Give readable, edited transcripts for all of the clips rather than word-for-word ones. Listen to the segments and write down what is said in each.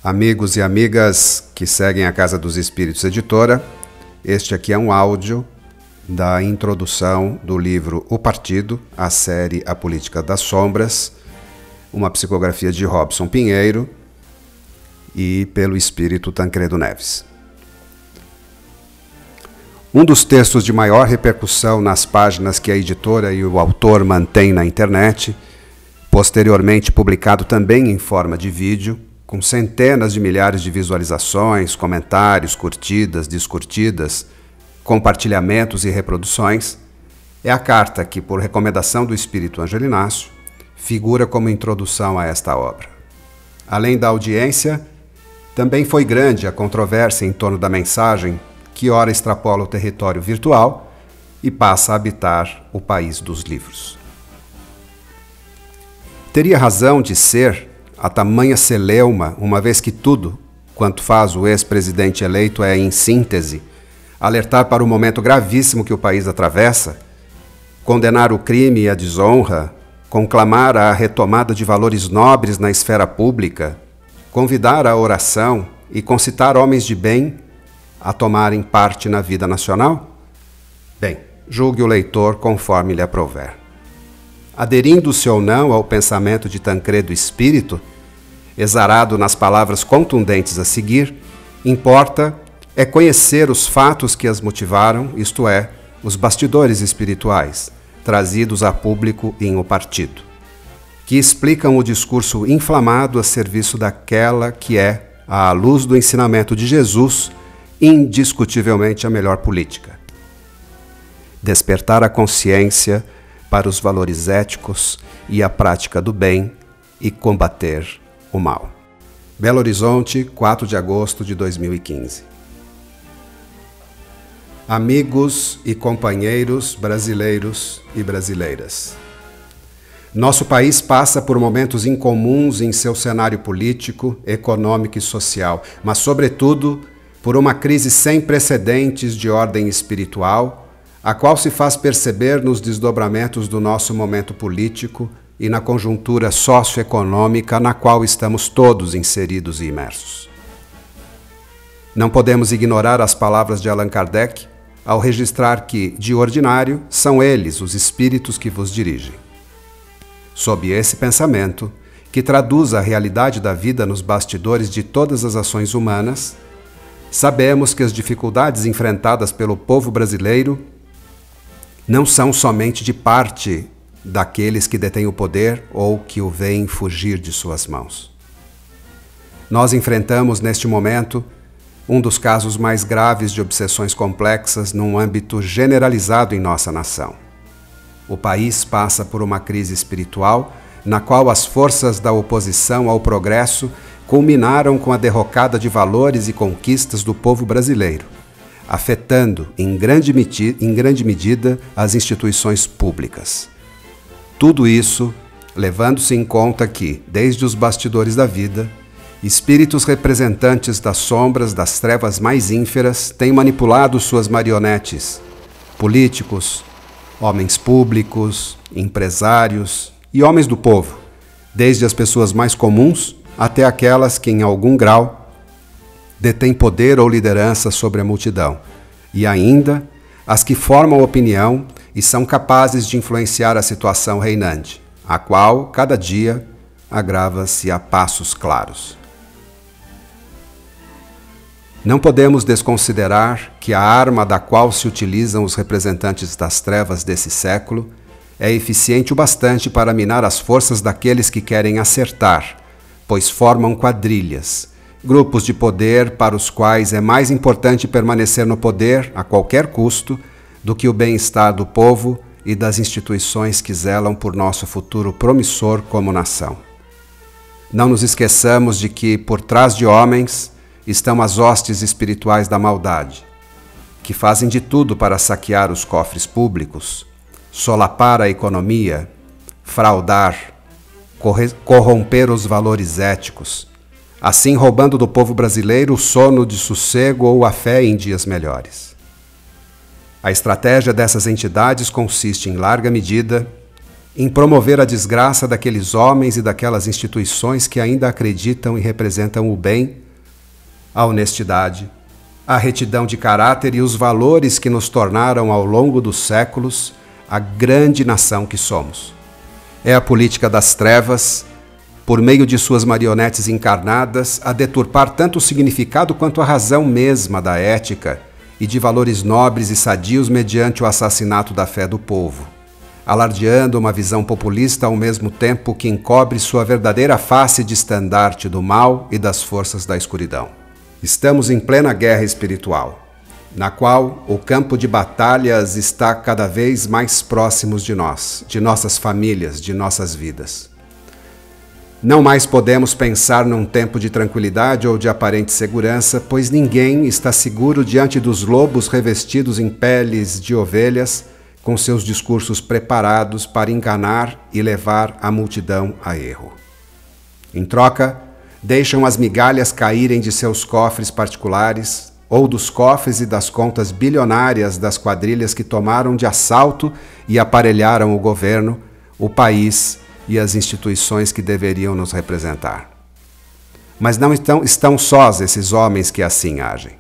Amigos e amigas que seguem a Casa dos Espíritos Editora, este aqui é um áudio da introdução do livro O Partido, a série A Política das Sombras, uma psicografia de Robson Pinheiro e pelo espírito Tancredo Neves. Um dos textos de maior repercussão nas páginas que a editora e o autor mantêm na internet, posteriormente publicado também em forma de vídeo, com centenas de milhares de visualizações, comentários, curtidas, descurtidas, compartilhamentos e reproduções, é a carta que, por recomendação do espírito Angelinácio, figura como introdução a esta obra. Além da audiência, também foi grande a controvérsia em torno da mensagem que ora extrapola o território virtual e passa a habitar o país dos livros. Teria razão de ser a tamanha celeuma, uma vez que tudo quanto faz o ex-presidente eleito é, em síntese, alertar para o momento gravíssimo que o país atravessa, condenar o crime e a desonra, conclamar a retomada de valores nobres na esfera pública, convidar à oração e concitar homens de bem a tomarem parte na vida nacional? Bem, julgue o leitor conforme lhe aprouver. Aderindo-se ou não ao pensamento de Tancredo Espírito, exarado nas palavras contundentes a seguir, importa é conhecer os fatos que as motivaram, isto é, os bastidores espirituais, trazidos a público em O Partido, que explicam o discurso inflamado a serviço daquela que é, à luz do ensinamento de Jesus, indiscutivelmente a melhor política. Despertar a consciência para os valores éticos e a prática do bem e combater o mal. Belo Horizonte, 4 de agosto de 2015. Amigos e companheiros brasileiros e brasileiras. Nosso país passa por momentos incomuns em seu cenário político, econômico e social, mas, sobretudo, por uma crise sem precedentes de ordem espiritual, a qual se faz perceber nos desdobramentos do nosso momento político e na conjuntura socioeconômica na qual estamos todos inseridos e imersos. Não podemos ignorar as palavras de Allan Kardec ao registrar que, de ordinário, são eles os espíritos que vos dirigem. Sob esse pensamento, que traduz a realidade da vida nos bastidores de todas as ações humanas, sabemos que as dificuldades enfrentadas pelo povo brasileiro não são somente de parte daqueles que detêm o poder ou que o veem fugir de suas mãos. Nós enfrentamos, neste momento, um dos casos mais graves de obsessões complexas num âmbito generalizado em nossa nação. O país passa por uma crise espiritual na qual as forças da oposição ao progresso culminaram com a derrocada de valores e conquistas do povo brasileiro, afetando em grande medida as instituições públicas. Tudo isso levando-se em conta que, desde os bastidores da vida, espíritos representantes das sombras, das trevas mais ínferas, têm manipulado suas marionetes, políticos, homens públicos, empresários e homens do povo, desde as pessoas mais comuns até aquelas que, em algum grau, detêm poder ou liderança sobre a multidão, e ainda as que formam opinião e são capazes de influenciar a situação reinante, a qual, cada dia, agrava-se a passos claros. Não podemos desconsiderar que a arma da qual se utilizam os representantes das trevas desse século é eficiente o bastante para minar as forças daqueles que querem acertar, pois formam quadrilhas, grupos de poder para os quais é mais importante permanecer no poder a qualquer custo do que o bem-estar do povo e das instituições que zelam por nosso futuro promissor como nação. Não nos esqueçamos de que, por trás de homens, estão as hostes espirituais da maldade, que fazem de tudo para saquear os cofres públicos, solapar a economia, fraudar, corromper os valores éticos, assim roubando do povo brasileiro o sono de sossego ou a fé em dias melhores. A estratégia dessas entidades consiste, em larga medida, em promover a desgraça daqueles homens e daquelas instituições que ainda acreditam e representam o bem, a honestidade, a retidão de caráter e os valores que nos tornaram ao longo dos séculos a grande nação que somos. É a política das trevas, por meio de suas marionetes encarnadas, a deturpar tanto o significado quanto a razão mesma da ética e de valores nobres e sadios mediante o assassinato da fé do povo, alardeando uma visão populista ao mesmo tempo que encobre sua verdadeira face de estandarte do mal e das forças da escuridão. Estamos em plena guerra espiritual, na qual o campo de batalhas está cada vez mais próximos de nós, de nossas famílias, de nossas vidas. Não mais podemos pensar num tempo de tranquilidade ou de aparente segurança, pois ninguém está seguro diante dos lobos revestidos em peles de ovelhas, com seus discursos preparados para enganar e levar a multidão a erro. Em troca, deixam as migalhas caírem de seus cofres particulares ou dos cofres e das contas bilionárias das quadrilhas que tomaram de assalto e aparelharam o governo, o país e as instituições que deveriam nos representar. Mas não estão sós esses homens que assim agem.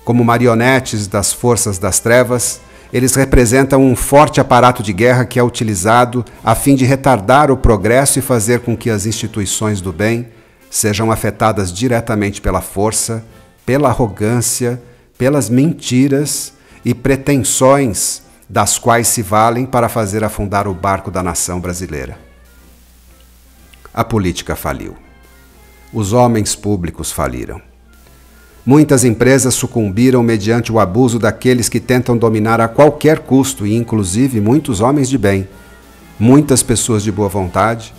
Como marionetes das forças das trevas, eles representam um forte aparato de guerra que é utilizado a fim de retardar o progresso e fazer com que as instituições do bem sejam afetadas diretamente pela força, pela arrogância, pelas mentiras e pretensões das quais se valem para fazer afundar o barco da nação brasileira. A política faliu. Os homens públicos faliram. Muitas empresas sucumbiram mediante o abuso daqueles que tentam dominar a qualquer custo, e inclusive muitos homens de bem. Muitas pessoas de boa vontade,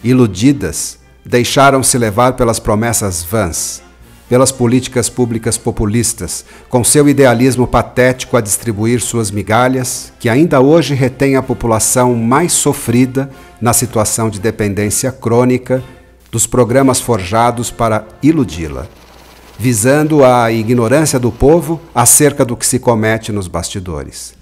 iludidas, deixaram-se levar pelas promessas vãs, pelas políticas públicas populistas, com seu idealismo patético a distribuir suas migalhas, que ainda hoje retém a população mais sofrida na situação de dependência crônica dos programas forjados para iludi-la, visando a ignorância do povo acerca do que se comete nos bastidores.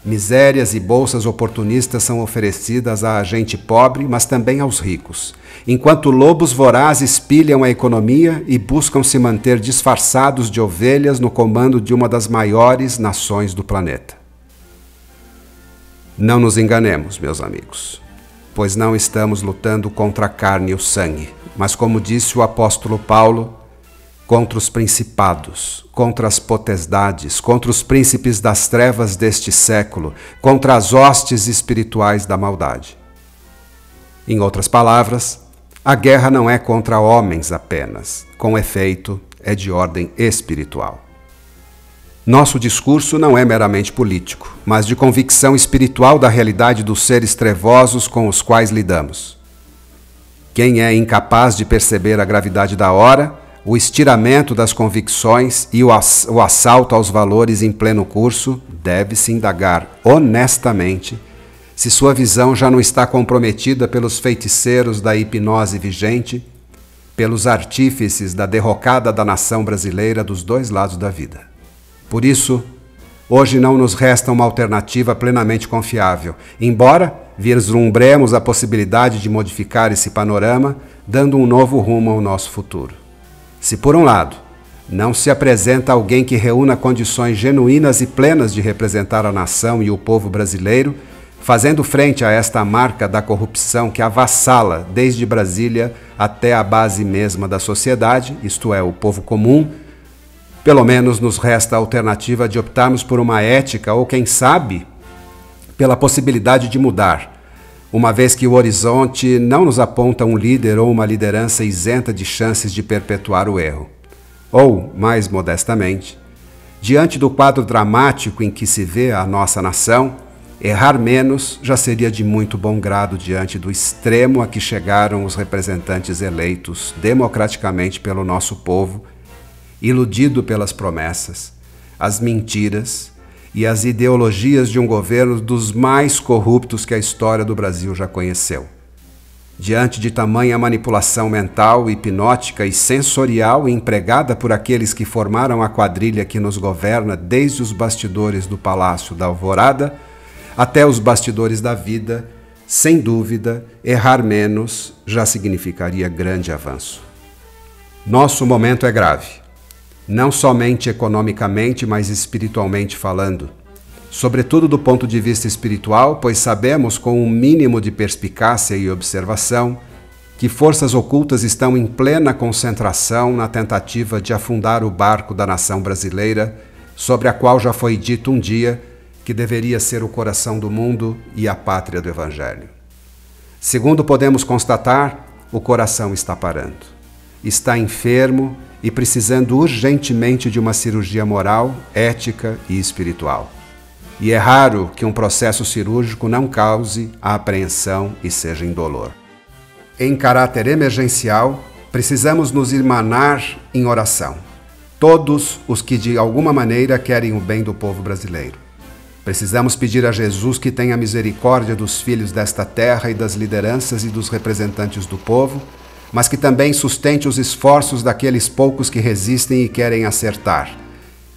Misérias e bolsas oportunistas são oferecidas à gente pobre, mas também aos ricos, enquanto lobos vorazes pilham a economia e buscam se manter disfarçados de ovelhas no comando de uma das maiores nações do planeta. Não nos enganemos, meus amigos, pois não estamos lutando contra a carne e o sangue, mas, como disse o apóstolo Paulo, contra os principados, contra as potestades, contra os príncipes das trevas deste século, contra as hostes espirituais da maldade. Em outras palavras, a guerra não é contra homens apenas, com efeito, é de ordem espiritual. Nosso discurso não é meramente político, mas de convicção espiritual da realidade dos seres trevosos com os quais lidamos. Quem é incapaz de perceber a gravidade da hora, o estiramento das convicções e o assalto aos valores em pleno curso, deve-se indagar honestamente se sua visão já não está comprometida pelos feiticeiros da hipnose vigente, pelos artífices da derrocada da nação brasileira dos dois lados da vida. Por isso, hoje não nos resta uma alternativa plenamente confiável, embora vislumbremos a possibilidade de modificar esse panorama, dando um novo rumo ao nosso futuro. Se, por um lado, não se apresenta alguém que reúna condições genuínas e plenas de representar a nação e o povo brasileiro, fazendo frente a esta marca da corrupção que avassala desde Brasília até a base mesma da sociedade, isto é, o povo comum, pelo menos nos resta a alternativa de optarmos por uma ética ou, quem sabe, pela possibilidade de mudar, uma vez que o horizonte não nos aponta um líder ou uma liderança isenta de chances de perpetuar o erro. Ou, mais modestamente, diante do quadro dramático em que se vê a nossa nação, errar menos já seria de muito bom grado diante do extremo a que chegaram os representantes eleitos democraticamente pelo nosso povo, iludido pelas promessas, as mentiras e as ideologias de um governo dos mais corruptos que a história do Brasil já conheceu. Diante de tamanha manipulação mental, hipnótica e sensorial empregada por aqueles que formaram a quadrilha que nos governa desde os bastidores do Palácio da Alvorada até os bastidores da vida, sem dúvida, errar menos já significaria grande avanço. Nosso momento é grave, não somente economicamente, mas espiritualmente falando. Sobretudo do ponto de vista espiritual, pois sabemos com um mínimo de perspicácia e observação que forças ocultas estão em plena concentração na tentativa de afundar o barco da nação brasileira, sobre a qual já foi dito um dia que deveria ser o coração do mundo e a pátria do Evangelho. Segundo podemos constatar, o coração está parando. Está enfermo e precisando urgentemente de uma cirurgia moral, ética e espiritual. E é raro que um processo cirúrgico não cause a apreensão e seja indolor. Em caráter emergencial, precisamos nos irmanar em oração. Todos os que de alguma maneira querem o bem do povo brasileiro. Precisamos pedir a Jesus que tenha misericórdia dos filhos desta terra e das lideranças e dos representantes do povo, mas que também sustente os esforços daqueles poucos que resistem e querem acertar,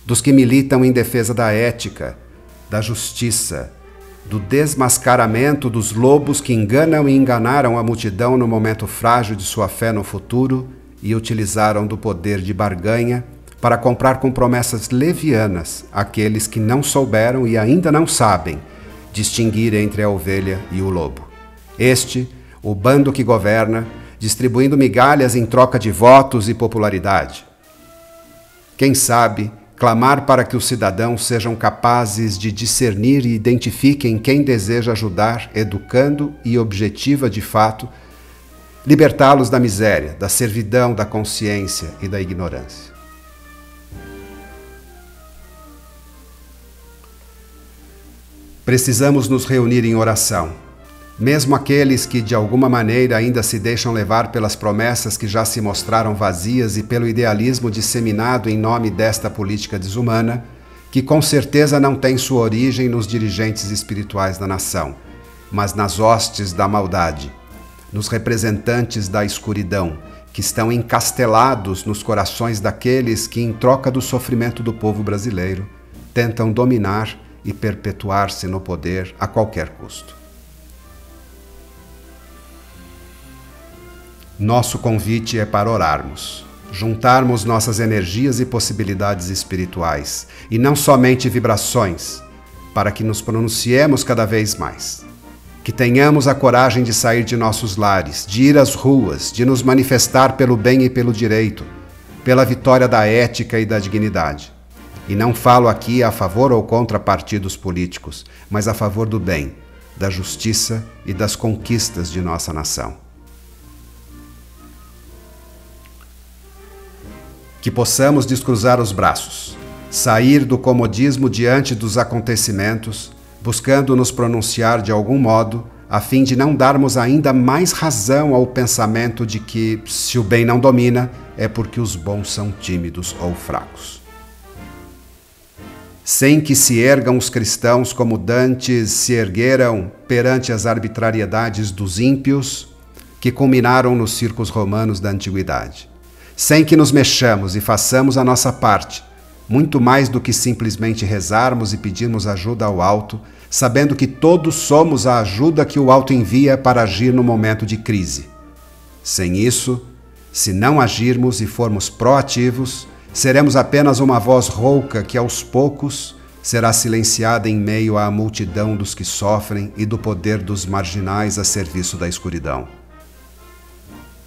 dos que militam em defesa da ética, da justiça, do desmascaramento dos lobos que enganam e enganaram a multidão no momento frágil de sua fé no futuro e utilizaram do poder de barganha para comprar com promessas levianas aqueles que não souberam e ainda não sabem distinguir entre a ovelha e o lobo. Este, o bando que governa, distribuindo migalhas em troca de votos e popularidade. Quem sabe, clamar para que os cidadãos sejam capazes de discernir e identifiquem quem deseja ajudar, educando e objetiva de fato, libertá-los da miséria, da servidão, da consciência e da ignorância. Precisamos nos reunir em oração, mesmo aqueles que de alguma maneira ainda se deixam levar pelas promessas que já se mostraram vazias e pelo idealismo disseminado em nome desta política desumana, que com certeza não tem sua origem nos dirigentes espirituais da nação, mas nas hostes da maldade, nos representantes da escuridão, que estão encastelados nos corações daqueles que, em troca do sofrimento do povo brasileiro, tentam dominar e perpetuar-se no poder a qualquer custo. Nosso convite é para orarmos, juntarmos nossas energias e possibilidades espirituais, e não somente vibrações, para que nos pronunciemos cada vez mais. Que tenhamos a coragem de sair de nossos lares, de ir às ruas, de nos manifestar pelo bem e pelo direito, pela vitória da ética e da dignidade. E não falo aqui a favor ou contra partidos políticos, mas a favor do bem, da justiça e das conquistas de nossa nação. Que possamos descruzar os braços, sair do comodismo diante dos acontecimentos, buscando nos pronunciar de algum modo, a fim de não darmos ainda mais razão ao pensamento de que, se o bem não domina, é porque os bons são tímidos ou fracos. Sem que se ergam os cristãos como dantes se ergueram perante as arbitrariedades dos ímpios que culminaram nos circos romanos da antiguidade. Sem que nos mexamos e façamos a nossa parte, muito mais do que simplesmente rezarmos e pedirmos ajuda ao alto, sabendo que todos somos a ajuda que o alto envia para agir no momento de crise. Sem isso, se não agirmos e formos proativos, seremos apenas uma voz rouca que aos poucos será silenciada em meio à multidão dos que sofrem e do poder dos marginais a serviço da escuridão.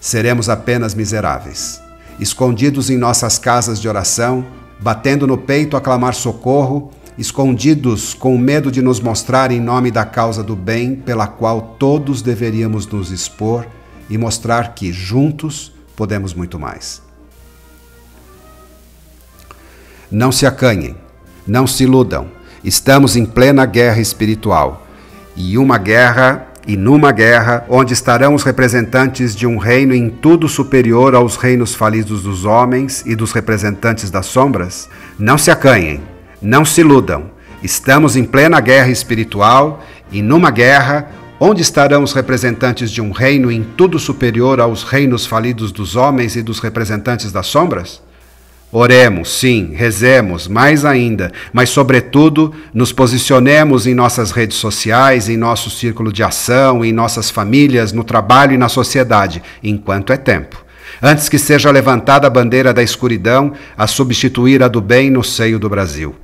Seremos apenas miseráveis, escondidos em nossas casas de oração, batendo no peito a clamar socorro, escondidos com medo de nos mostrar em nome da causa do bem pela qual todos deveríamos nos expor e mostrar que, juntos, podemos muito mais. Não se acanhem, não se iludam, estamos em plena guerra espiritual, e numa guerra onde estarão os representantes de um reino em tudo superior aos reinos falidos dos homens e dos representantes das sombras? Não se acanhem, não se iludam. Estamos em plena guerra espiritual e numa guerra onde estarão os representantes de um reino em tudo superior aos reinos falidos dos homens e dos representantes das sombras? Oremos, sim, rezemos, mais ainda, mas, sobretudo, nos posicionemos em nossas redes sociais, em nosso círculo de ação, em nossas famílias, no trabalho e na sociedade, enquanto é tempo. Antes que seja levantada a bandeira da escuridão a substituir a do bem no seio do Brasil.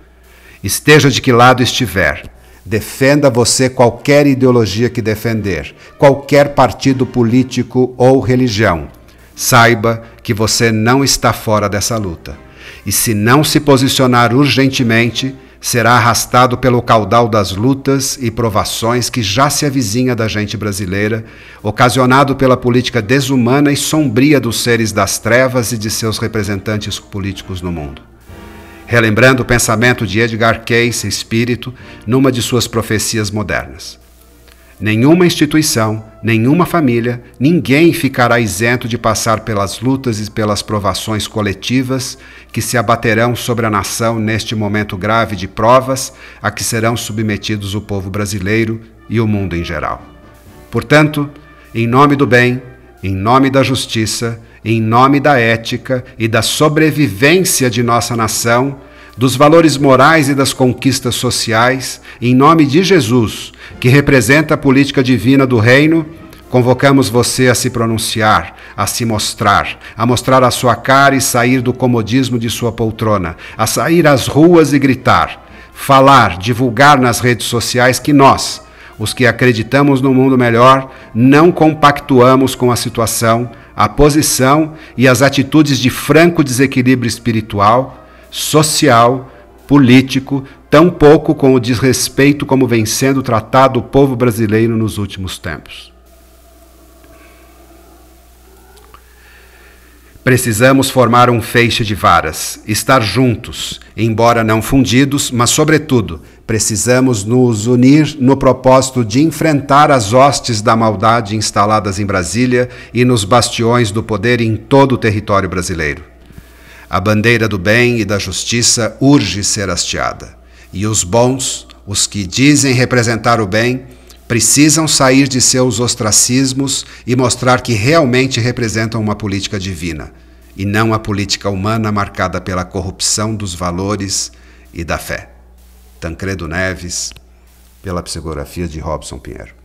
Esteja de que lado estiver, defenda você qualquer ideologia que defender, qualquer partido político ou religião. Saiba que você não está fora dessa luta. E se não se posicionar urgentemente, será arrastado pelo caudal das lutas e provações que já se avizinha da gente brasileira, ocasionado pela política desumana e sombria dos seres das trevas e de seus representantes políticos no mundo. Relembrando o pensamento de Edgar Cayce, espírito, numa de suas profecias modernas. Nenhuma instituição, nenhuma família, ninguém ficará isento de passar pelas lutas e pelas provações coletivas que se abaterão sobre a nação neste momento grave de provas a que serão submetidos o povo brasileiro e o mundo em geral. Portanto, em nome do bem, em nome da justiça, em nome da ética e da sobrevivência de nossa nação, dos valores morais e das conquistas sociais, em nome de Jesus, que representa a política divina do reino, convocamos você a se pronunciar, a se mostrar, a mostrar a sua cara e sair do comodismo de sua poltrona, a sair às ruas e gritar, falar, divulgar nas redes sociais que nós, os que acreditamos no mundo melhor, não compactuamos com a situação, a posição e as atitudes de franco desequilíbrio espiritual, social, político, tampouco com o desrespeito como vem sendo tratado o povo brasileiro nos últimos tempos. Precisamos formar um feixe de varas, estar juntos, embora não fundidos, mas, sobretudo, precisamos nos unir no propósito de enfrentar as hostes da maldade instaladas em Brasília e nos bastiões do poder em todo o território brasileiro. A bandeira do bem e da justiça urge ser hasteada, e os bons, os que dizem representar o bem, precisam sair de seus ostracismos e mostrar que realmente representam uma política divina, e não a política humana marcada pela corrupção dos valores e da fé. Tancredo Neves, pela psicografia de Robson Pinheiro.